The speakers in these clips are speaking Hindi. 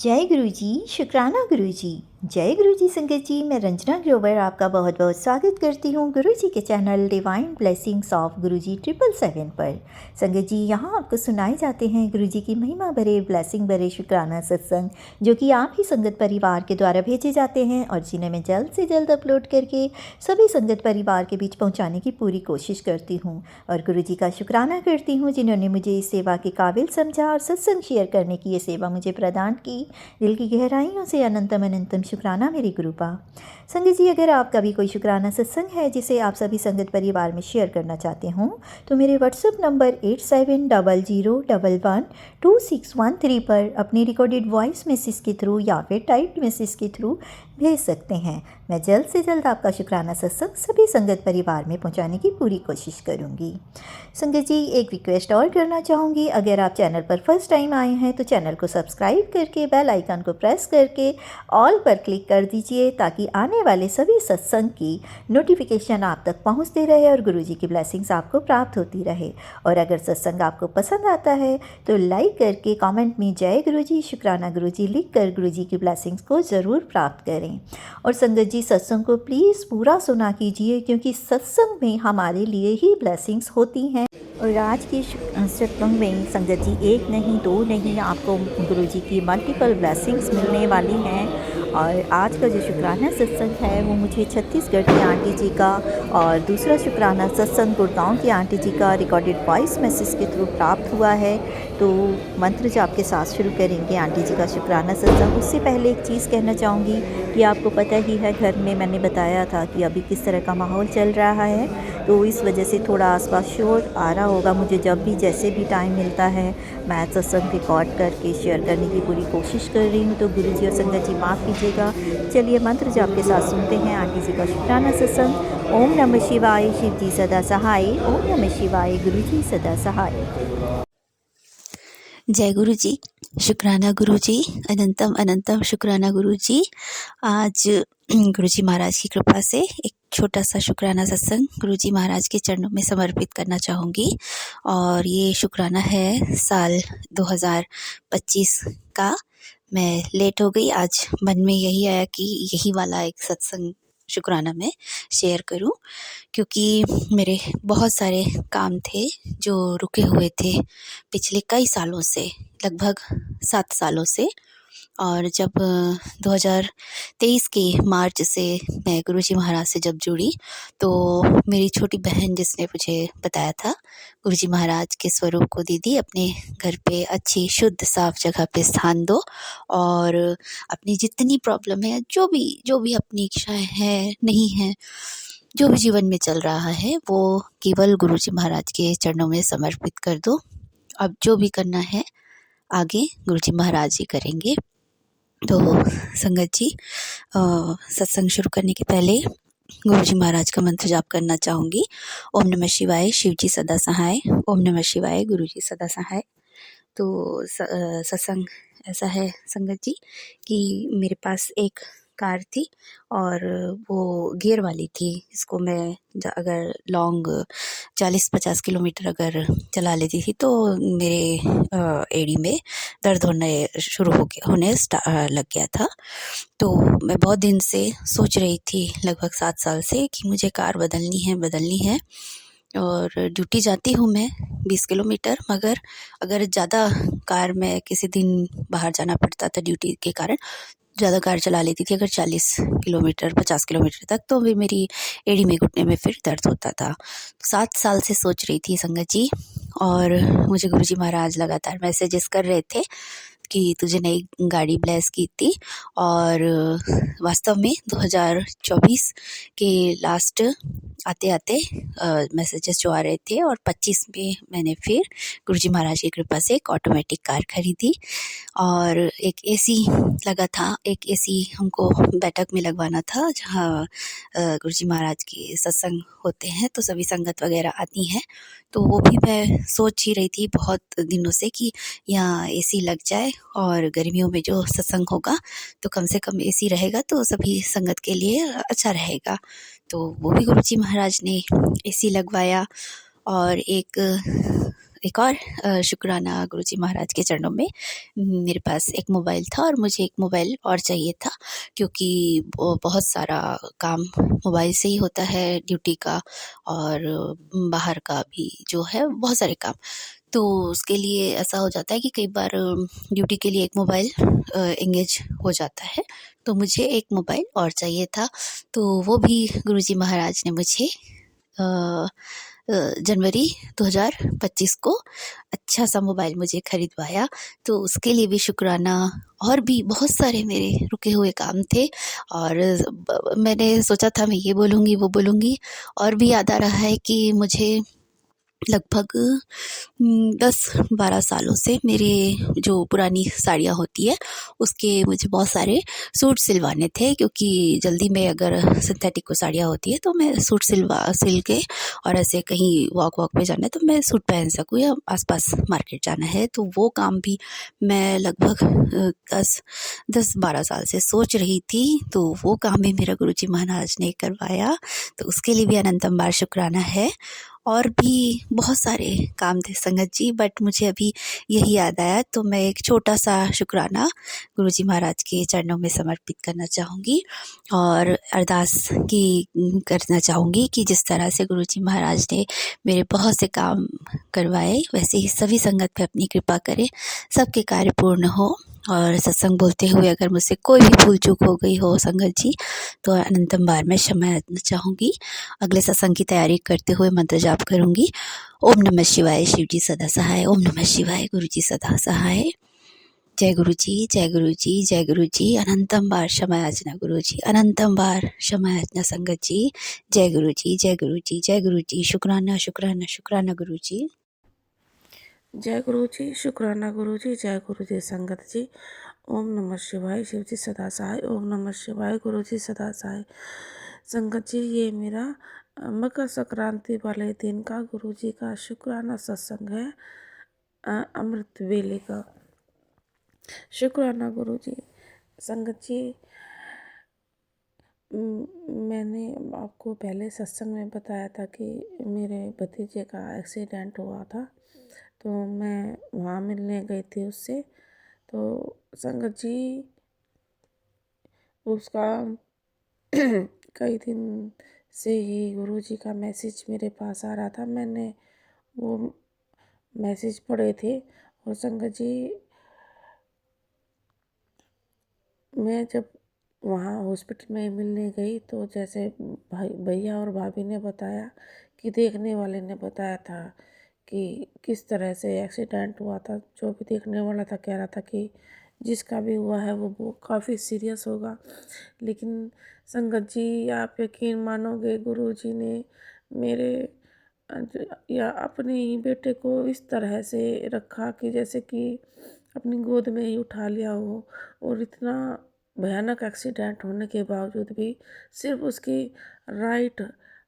जय गुरु जी। शुक्राना गुरु जी। जय गुरु जी संगत जी, मैं रंजना ग्रोवर आपका बहुत बहुत स्वागत करती हूँ गुरु जी के चैनल डिवाइन ब्लेसिंग्स ऑफ गुरु जी 777 पर। संगत जी, यहाँ आपको सुनाए जाते हैं गुरु जी की महिमा भरे ब्लेसिंग भरे शुक्राना सत्संग, जो कि आप ही संगत परिवार के द्वारा भेजे जाते हैं और जिन्हें मैं जल्द से जल्द अपलोड करके सभी संगत परिवार के बीच पहुँचाने की पूरी कोशिश करती हूँ। और गुरु जी का शुक्राना करती हूँ जिन्होंने मुझे इस सेवा के काबिल समझा और सत्संग शेयर करने की ये सेवा मुझे प्रदान की। दिल की गहराइयों से अनंतम अनंतम शुक्राना मेरी गुरुपा। संगत जी, अगर आपका भी कोई शुक्राना सत्संग है जिसे आप सभी संगत परिवार में शेयर करना चाहते हों तो मेरे व्हाट्सएप नंबर 8700112613 पर अपनी रिकॉर्डेड वॉइस मैसेज के थ्रू या फिर टाइप्ड मैसेज के थ्रू भेज सकते हैं। मैं जल्द से जल्द आपका शुक्राना सत्संग सभी संगत परिवार में पहुंचाने की पूरी कोशिश करूंगी। संगत जी, एक रिक्वेस्ट और करना चाहूँगी, अगर आप चैनल पर फर्स्ट टाइम आए हैं तो चैनल को सब्सक्राइब करके बेल आइकन को प्रेस करके ऑल पर क्लिक कर दीजिए ताकि आने वाले सभी सत्संग की नोटिफिकेशन आप तक पहुंचते रहे और गुरु जी की ब्लेसिंग्स आपको प्राप्त होती रहे। और अगर सत्संग आपको पसंद आता है तो लाइक करके कमेंट में जय गुरु जी, शुक्राना गुरु जी लिख कर गुरु जी की ब्लेसिंग्स को ज़रूर प्राप्त करें। और संगत जी, सत्संग को प्लीज़ पूरा सुना कीजिए क्योंकि सत्संग में हमारे लिए ही ब्लेसिंग्स होती हैं। और आज की सत्संग में संगत जी एक नहीं दो नहीं, आपको गुरु जी की मल्टीपल ब्लेसिंग्स मिलने वाली हैं। और आज का जो शुक्राना सत्संग है वो मुझे छत्तीसगढ़ की आंटी जी का और दूसरा शुक्राना सत्संग गुड़गांव की आंटी जी का रिकॉर्डेड वॉइस मैसेज के थ्रू प्राप्त हुआ है। तो मंत्र जाप के साथ शुरू करेंगे आंटी जी का शुक्राना सत्संग। उससे पहले एक चीज़ कहना चाहूँगी कि आपको पता ही है, घर में मैंने बताया था कि अभी किस तरह का माहौल चल रहा है, तो इस वजह से थोड़ा आसपास शोर आ रहा होगा। मुझे जब भी जैसे भी टाइम मिलता है मैं सत्संग रिकॉर्ड करके शेयर करने की पूरी कोशिश कर रही हूँ, तो गुरु जी और संगत जी माफ़ कीजिएगा। चलिए मंत्र जाप के साथ सुनते हैं आंटी जी का शुक्राना सत्संग। ओम नमः शिवाय, शिव जी सदा सहाय। ओम नमः शिवाय, गुरु जी सदा सहाय। जय गुरु जी। शुक्राना गुरु जी, अनंतम अनंतम शुक्राना गुरु जी। आज गुरु जी महाराज की कृपा से एक छोटा सा शुक्राना सत्संग गुरु जी महाराज के चरणों में समर्पित करना चाहूँगी। और ये शुक्राना है साल 2025 का। मैं लेट हो गई, आज मन में यही आया कि यही वाला एक सत्संग शुक्राना में शेयर करूं, क्योंकि मेरे बहुत सारे काम थे जो रुके हुए थे पिछले कई सालों से, लगभग 7 सालों से। और जब 2023 के मार्च से मैं गुरुजी महाराज से जब जुड़ी तो मेरी छोटी बहन जिसने मुझे बताया था गुरुजी महाराज के स्वरूप को, दीदी अपने घर पे अच्छी शुद्ध साफ जगह पे स्थान दो और अपनी जितनी प्रॉब्लम है, जो भी अपनी इच्छाएं हैं नहीं है, जो भी जीवन में चल रहा है वो केवल गुरुजी महाराज के चरणों में समर्पित कर दो। अब जो भी करना है आगे गुरुजी महाराज ही करेंगे। तो संगत जी, सत्संग शुरू करने के पहले गुरुजी महाराज का मंत्र जाप करना चाहूँगी। ओम नमः शिवाय, शिव जी सदा सहाय। ओम नमः शिवाय, गुरु जी सदा सहाय। तो सत्संग ऐसा है संगत जी कि मेरे पास एक कार थी और वो गियर वाली थी। इसको मैं अगर लॉन्ग 40-50 किलोमीटर अगर चला लेती थी तो मेरे एड़ी में दर्द होने लग गया था। तो मैं बहुत दिन से सोच रही थी, लगभग 7 साल से, कि मुझे कार बदलनी है। और ड्यूटी जाती हूँ मैं 20 किलोमीटर, मगर अगर ज़्यादा कार में किसी दिन बाहर जाना पड़ता था ड्यूटी के कारण, ज़्यादा कार चला लेती थी अगर 40 किलोमीटर 50 किलोमीटर तक, तो भी मेरी एड़ी में घुटने में फिर दर्द होता था। 7 साल से सोच रही थी संगत जी, और मुझे गुरुजी महाराज लगातार मैसेजेस कर रहे थे कि तुझे नई गाड़ी ब्लेस की थी। और वास्तव में 2024 के लास्ट आते मैसेजेस जो आ रहे थे, और 25 में मैंने फिर गुरुजी महाराज की कृपा से एक ऑटोमेटिक कार खरीदी। और एक एसी लगा था, एक एसी हमको बैठक में लगवाना था जहाँ गुरुजी महाराज के सत्संग होते हैं तो सभी संगत वगैरह आती हैं। तो वो भी मैं सोच ही रही थी बहुत दिनों से कि यहाँ एसी लग जाए और गर्मियों में जो सत्संग होगा तो कम से कम एसी रहेगा तो सभी संगत के लिए अच्छा रहेगा। तो वो भी गुरुजी महाराज ने एसी लगवाया। और एक एक और शुक्राना गुरुजी महाराज के चरणों में। मेरे पास एक मोबाइल था और मुझे एक मोबाइल और चाहिए था, क्योंकि बहुत सारा काम मोबाइल से ही होता है, ड्यूटी का और बाहर का भी जो है बहुत सारे काम। तो उसके लिए ऐसा हो जाता है कि कई बार ड्यूटी के लिए एक मोबाइल एंगेज हो जाता है, तो मुझे एक मोबाइल और चाहिए था। तो वो भी गुरुजी महाराज ने मुझे जनवरी 2025 को अच्छा सा मोबाइल मुझे खरीदवाया। तो उसके लिए भी शुक्राना। और भी बहुत सारे मेरे रुके हुए काम थे और मैंने सोचा था मैं ये बोलूँगी वो बोलूँगी, और भी याद आ रहा है कि मुझे लगभग 10-12 सालों से मेरे जो पुरानी साड़ियाँ होती है उसके मुझे बहुत सारे सूट सिलवाने थे, क्योंकि जल्दी में अगर सिंथेटिक को साड़ियाँ होती है तो मैं सूट सिल के, और ऐसे कहीं वॉक पे जाना है तो मैं सूट पहन सकूँ, या आसपास मार्केट जाना है तो वो काम भी मैं लगभग 10-12 साल से सोच रही थी। तो वो काम भी मेरा गुरुजी महाराज ने करवाया, तो उसके लिए भी अनंतम बार शुक्राना है। और भी बहुत सारे काम थे संगत जी, बट मुझे अभी यही याद आया, तो मैं एक छोटा सा शुक्राना गुरुजी महाराज के चरणों में समर्पित करना चाहूँगी और अरदास की करना चाहूँगी कि जिस तरह से गुरुजी महाराज ने मेरे बहुत से काम करवाए, वैसे ही सभी संगत पे अपनी कृपा करें, सबके कार्य पूर्ण हो। और सत्संग बोलते हुए अगर मुझसे कोई भी भूल चूक हो गई हो संगत जी, तो अनंतम बार मैं क्षमा याचना चाहूँगी। अगले सत्संग की तैयारी करते हुए मंत्र जाप करूँगी। ओम नमः शिवाय, शिव जी सदा सहाय। ओम नमः शिवाय, गुरु जी सदा सहाय। जय गुरु जी, जय गुरु जी, जय गुरु जी। अनंतम बार क्षमा याचना गुरु जी, अनंतम बार क्षमा याचना संगत जी। जय गुरु जी, जय गुरु जी, जय गुरु जी। शुक्राना शुक्राना शुक्राना गुरु जी। जय गुरु जी, शुक्राना गुरु जी, जय गुरु जी संगत जी। ओम नमः शिवाय, शिव जी सदा सहाय। ओम नमः शिवाय, गुरु जी सदा सहाय। संगत जी, ये मेरा मकर संक्रांति वाले दिन का गुरु जी का शुक्राना सत्संग है, अमृत वेले का। शुक्राना गुरु जी। संगत जी, मैंने आपको पहले सत्संग में बताया था कि मेरे भतीजे का एक्सीडेंट हुआ था, तो मैं वहाँ मिलने गई थी उससे। तो संगत जी, उसका कई दिन से ही गुरु जी का मैसेज मेरे पास आ रहा था। मैंने वो मैसेज पढ़े थे और संगत जी, मैं जब वहाँ हॉस्पिटल में मिलने गई तो जैसे भैया और भाभी ने बताया कि देखने वाले ने बताया था कि किस तरह से एक्सीडेंट हुआ था। जो भी देखने वाला था कह रहा था कि जिसका भी हुआ है वो काफ़ी सीरियस होगा। लेकिन संगत जी, आप यकीन मानोगे, गुरुजी ने मेरे या अपने ही बेटे को इस तरह से रखा कि जैसे कि अपनी गोद में ही उठा लिया हो। और इतना भयानक एक्सीडेंट होने के बावजूद भी सिर्फ उसकी राइट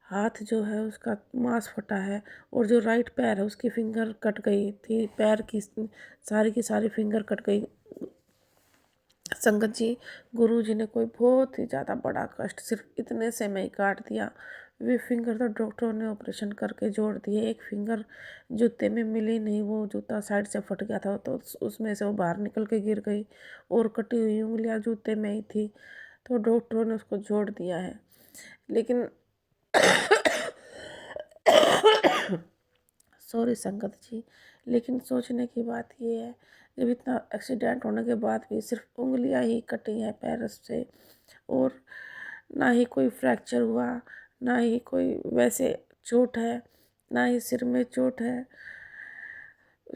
हाथ जो है उसका मांस फटा है, और जो राइट पैर है उसकी फिंगर कट गई थी, पैर की सारी फिंगर कट गई। संगत जी, गुरुजी ने कोई बहुत ही ज़्यादा बड़ा कष्ट सिर्फ इतने से में ही काट दिया। वे फिंगर तो डॉक्टरों ने ऑपरेशन करके जोड़ दिए। एक फिंगर जूते में मिली नहीं, वो जूता साइड से फट गया था तो उसमें से वो बाहर निकल के गिर गई, और कटी हुई उंगलियां जूते में ही थी, तो डॉक्टरों ने उसको जोड़ दिया है। लेकिन सॉरी संगत जी, लेकिन सोचने की बात ये है, जब इतना एक्सीडेंट होने के बाद भी सिर्फ उंगलियां ही कटी हैं पैर से, और ना ही कोई फ्रैक्चर हुआ, ना ही कोई वैसे चोट है, ना ही सिर में चोट है।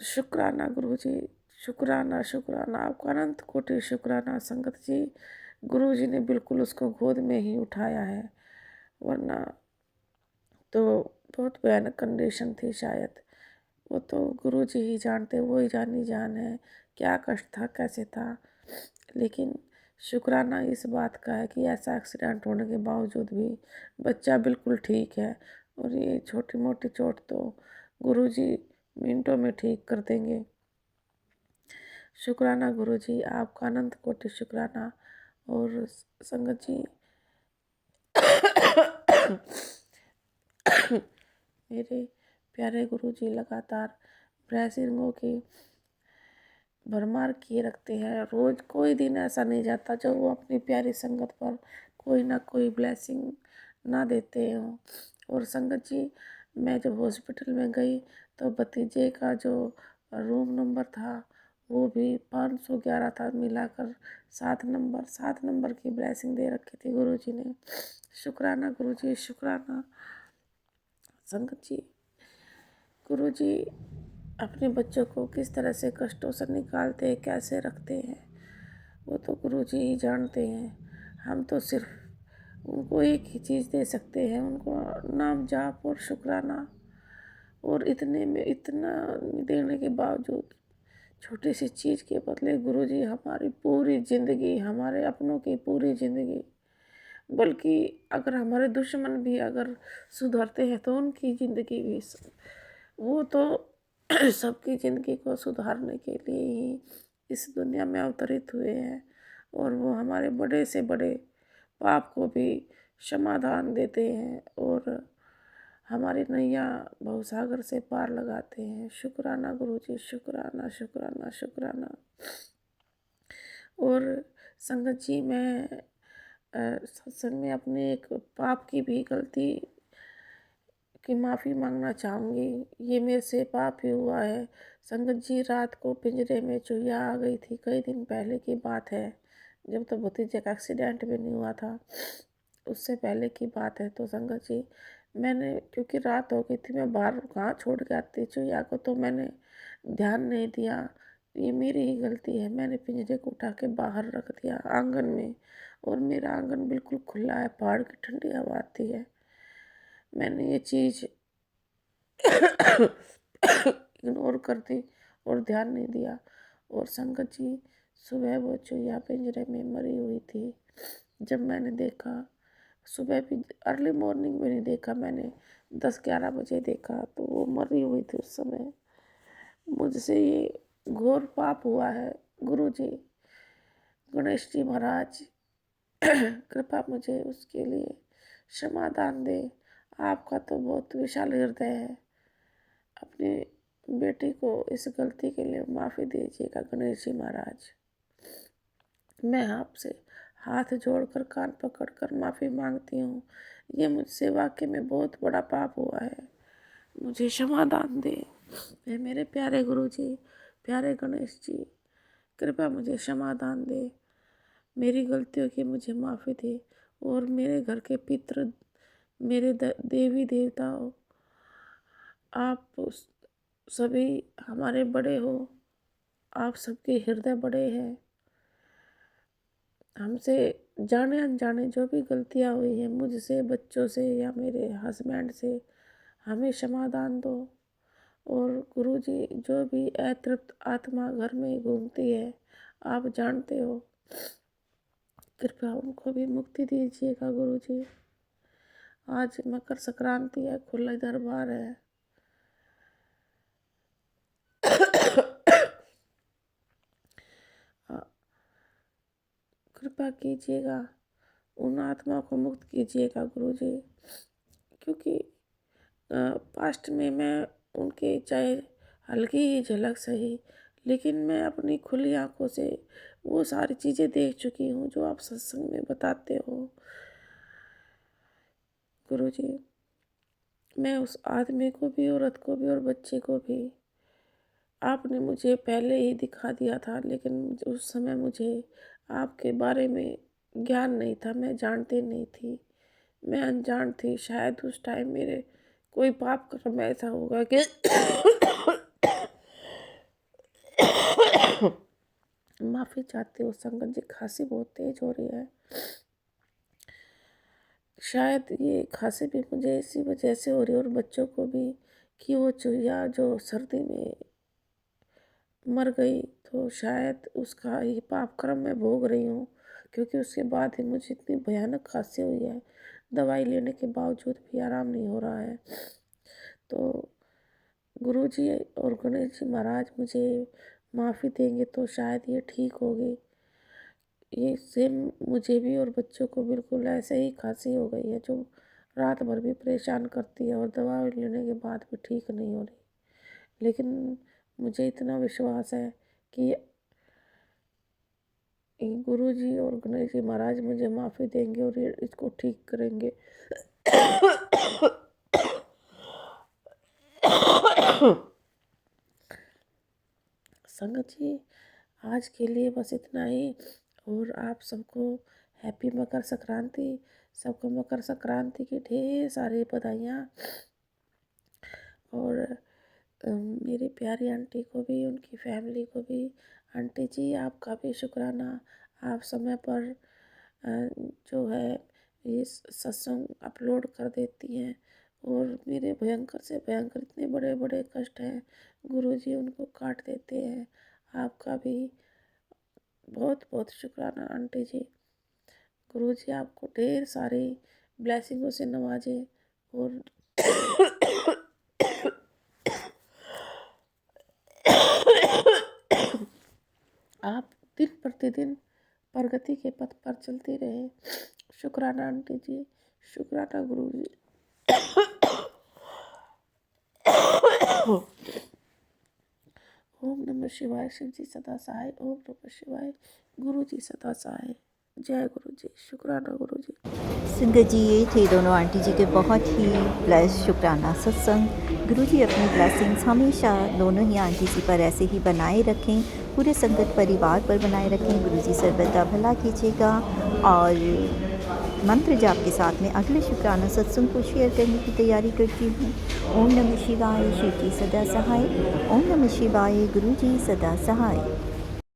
शुक्राना गुरु जी, शुक्राना शुक्राना, आपका अनंत कोटि शुक्राना संगत जी। गुरु जी ने बिल्कुल उसको गोद में ही उठाया है, वरना तो बहुत भयानक कंडीशन थी शायद। वो तो गुरु जी ही जानते, वो ही जानी जान है क्या कष्ट था, कैसे था। लेकिन शुक्राना इस बात का है कि ऐसा एक्सीडेंट होने के बावजूद भी बच्चा बिल्कुल ठीक है, और ये छोटी मोटी चोट तो गुरु जी मिनटों में ठीक कर देंगे। शुक्राना गुरु जी, आपका अनंत कोटि शुक्राना। और संगत जी, मेरे प्यारे गुरु जी लगातार ब्लेसिंगों की भरमार किए रखते हैं। रोज़ कोई दिन ऐसा नहीं जाता जो वो अपनी प्यारी संगत पर कोई ना कोई ब्लेसिंग ना देते हों। और संगत जी, मैं जब हॉस्पिटल में गई तो भतीजे का जो रूम नंबर था वो भी 511 था, मिलाकर 7 नंबर की ब्लेसिंग दे रखी थी गुरुजी ने। शुक्राना गुरुजी, शुक्राना। संगत जी, गुरुजी अपने बच्चों को किस तरह से कष्टों से निकालते हैं, कैसे रखते हैं, वो तो गुरुजी ही जानते हैं। हम तो सिर्फ उनको एक ही चीज़ दे सकते हैं, उनको नाम जाप और शुक्राना। और इतने में इतना देने के बावजूद छोटी सी चीज़ के बदले गुरुजी हमारी पूरी ज़िंदगी, हमारे अपनों की पूरी ज़िंदगी, बल्कि अगर हमारे दुश्मन भी अगर सुधरते हैं तो उनकी ज़िंदगी भी वो तो सबकी ज़िंदगी को सुधारने के लिए ही इस दुनिया में अवतरित हुए हैं। और वो हमारे बड़े से बड़े पाप को भी क्षमादान देते हैं और हमारी नैया भवसागर से पार लगाते हैं। शुक्राना गुरुजी, शुक्राना शुक्राना शुक्राना। और संगत जी, मैं सत्संग में अपने एक पाप की भी गलती की माफ़ी मांगना चाहूँगी। ये मेरे से पाप ही हुआ है। संगत जी, रात को पिंजरे में चूहिया आ गई थी, कई दिन पहले की बात है, जब तो भतीजे का एक्सीडेंट भी नहीं हुआ था, उससे पहले की बात है। तो संगत जी, मैंने, क्योंकि रात हो गई थी, मैं बाहर कहाँ छोड़ के आती चूहिया को, तो मैंने ध्यान नहीं दिया। ये मेरी ही गलती है। मैंने पिंजरे को उठा के बाहर रख दिया आंगन में, और मेरा आंगन बिल्कुल खुला है, पहाड़ की ठंडी हवा आती है। मैंने ये चीज़ इग्नोर कर दी और ध्यान नहीं दिया। और संगत जी, सुबह वो चूहिया पिंजरे में मरी हुई थी। जब मैंने देखा, सुबह भी अर्ली मॉर्निंग में नहीं देखा, मैंने 10-11 बजे देखा, तो वो मरी हुई थी उस समय। मुझसे ये घोर पाप हुआ है। गुरु जी, गणेश जी महाराज, कृपा मुझे उसके लिए क्षमादान दे। आपका तो बहुत विशाल हृदय है। अपनी बेटी को इस गलती के लिए माफ़ी दीजिएगा गणेश जी महाराज। मैं आपसे हाथ जोड़कर, कान पकड़कर माफ़ी मांगती हूँ। ये मुझसे वाकई में बहुत बड़ा पाप हुआ है। मुझे क्षमादान दे। मेरे प्यारे गुरु जी, प्यारे गणेश जी, कृपया मुझे क्षमादान दे। मेरी गलतियों की मुझे माफ़ी दे। और मेरे घर के पितृ, मेरे देवी देवताओं, आप सभी हमारे बड़े हो, आप सबके हृदय बड़े हैं। हमसे जाने अनजाने जो भी गलतियाँ हुई हैं, मुझसे, बच्चों से या मेरे हस्बैंड से, हमें क्षमादान दो। और गुरुजी, जो भी अतृप्त आत्मा घर में घूमती है, आप जानते हो, कृपया उनको भी मुक्ति दीजिएगा गुरुजी। आज मकर संक्रांति है, खुला दरबार है। कृपा कीजिएगा, उन आत्मा को मुक्त कीजिएगा गुरुजी। क्योंकि पास्ट में मैं उनके, चाहे हल्की ही झलक सही, लेकिन मैं अपनी खुली आंखों से वो सारी चीज़ें देख चुकी हूँ जो आप सत्संग में बताते हो गुरुजी। मैं उस आदमी को भी, औरत को भी और बच्चे को भी आपने मुझे पहले ही दिखा दिया था, लेकिन उस समय मुझे आपके बारे में ज्ञान नहीं था, मैं जानती नहीं थी, मैं अनजान थी। शायद उस टाइम मेरे कोई पाप कर्म ऐसा होगा कि माफ़ी चाहती हूँ संगत जी, खांसी बहुत तेज हो रही है। शायद ये खांसी भी मुझे इसी वजह से हो रही है, और बच्चों को भी, कि वो चूहिया जो सर्दी में मर गई, तो शायद उसका ही पाप कर्म मैं भोग रही हूँ। क्योंकि उसके बाद ही मुझे इतनी भयानक खांसी हुई है, दवाई लेने के बावजूद भी आराम नहीं हो रहा है। तो गुरुजी और गणेश जी महाराज मुझे माफ़ी देंगे तो शायद ये ठीक होगी। ये सेम मुझे भी और बच्चों को बिल्कुल ऐसे ही खांसी हो गई है, जो रात भर भी परेशान करती है, और दवा लेने के बाद भी ठीक नहीं हो रही। लेकिन मुझे इतना विश्वास है कि गुरु जी और गणेश जी महाराज मुझे माफ़ी देंगे और ये इसको ठीक करेंगे। संगत जी, आज के लिए बस इतना ही और आप सबको हैप्पी मकर संक्रांति। सबको मकर संक्रांति की ढेर सारी बधाइयाँ। और मेरी प्यारी आंटी को भी, उनकी फैमिली को भी। आंटी जी, आपका भी शुक्राना, आप समय पर जो है ये सत्संग अपलोड कर देती हैं। और मेरे भयंकर से भयंकर इतने बड़े बड़े कष्ट हैं, गुरुजी उनको काट देते हैं। आपका भी बहुत बहुत शुक्राना आंटी जी। गुरुजी आपको ढेर सारी ब्लेसिंगों से नवाजे और आप दिन प्रतिदिन प्रगति के पथ पर चलते रहे। शुक्राना आंटी जी, शुक्राना गुरु जी। ओम नमः शिवाय। शिव जी सदा सहाय। ओम नमः शिवाय। गुरु जी सदा सहाय। जय गुरु जी। शुक्राना गुरु जी। संगत जी, ये थे दोनों आंटी जी के बहुत ही ब्लेस शुक्राना सत्संग। गुरु जी अपनी ब्लेसिंग्स हमेशा दोनों ही आंटी जी पर ऐसे ही बनाए रखें, पूरे संगत परिवार पर बनाए रखें। गुरु जी सर्वदा भला कीजिएगा। और मंत्र जाप के साथ में अगले शुक्राना सत्संग को शेयर करने की तैयारी करती हूँ। ओम नमः शिवाय। शिव जी सदा सहाय। ओम नमः शिवाय। गुरु जी सदा सहाय।